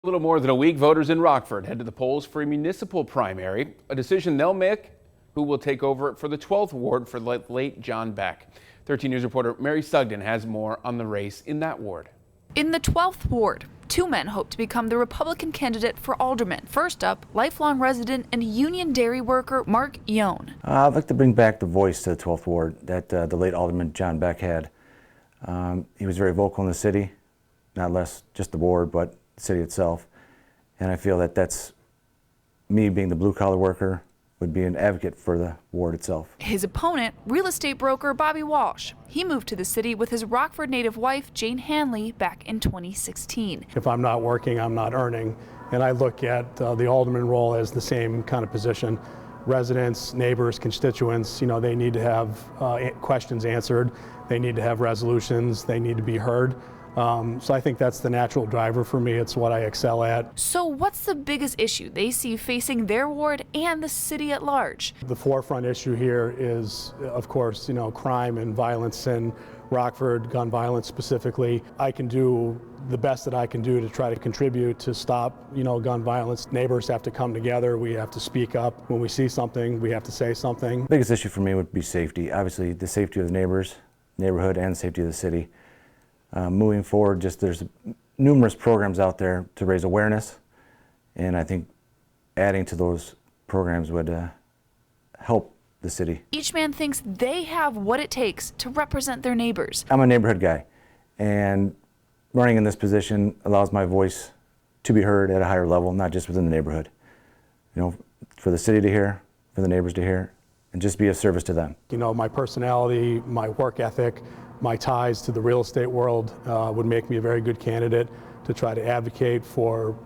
Little more than a week, voters in Rockford head to the polls for a municipal primary, a decision they'll make who will take over for the 12th ward for late John Beck. 13 News reporter Mary Sugden has more on the race in that ward. In the 12th ward, two men hope to become the Republican candidate for alderman. First up, lifelong resident and union dairy worker Mark Yone. I'd like to bring back the voice to the 12th ward that the late Alderman John Beck had. He was very vocal in the city, not less just the ward, but the city itself. And I feel that that's me being the blue-collar worker would be an advocate for the ward itself. His opponent, real estate broker Bobby Walsh. He moved to the city with his Rockford native wife, Jane Hanley, back in 2016. If I'm not working, I'm not earning. And I look at the alderman role as the same kind of position. Residents, neighbors, constituents, they need to have questions answered. They need to have resolutions. They need to be heard. So I think that's the natural driver for me. It's what I excel at. So what's the biggest issue they see facing their ward and the city at large? The forefront issue here is, of course, crime and violence in Rockford, gun violence specifically. I can do the best that I can do to try to contribute to stop, gun violence. Neighbors have to come together. We have to speak up. When we see something, we have to say something. The biggest issue for me would be safety. Obviously, the safety of the neighborhood, and the safety of the city. Moving forward, there's numerous programs out there to raise awareness, and I think adding to those programs would help the city. Each man thinks they have what it takes to represent their neighbors. I'm a neighborhood guy, and running in this position allows my voice to be heard at a higher level, not just within the neighborhood. For the city to hear, for the neighbors to hear, and just be of service to them. My personality, my work ethic, my ties to the real estate world would make me a very good candidate to try to advocate for,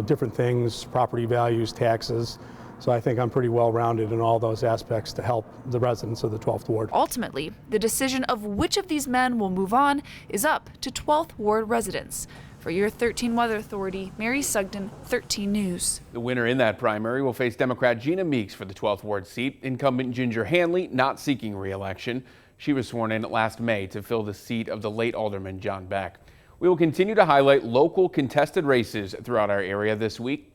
different things, property values, taxes. So I think I'm pretty well-rounded in all those aspects to help the residents of the 12th ward. Ultimately, the decision of which of these men will move on is up to 12th ward residents. For your 13 Weather Authority, Mary Sugden, 13 News. The winner in that primary will face Democrat Gina Meeks for the 12th ward seat. Incumbent Ginger Hanley not seeking re-election. She was sworn in last May to fill the seat of the late Alderman John Beck. We will continue to highlight local contested races throughout our area this week.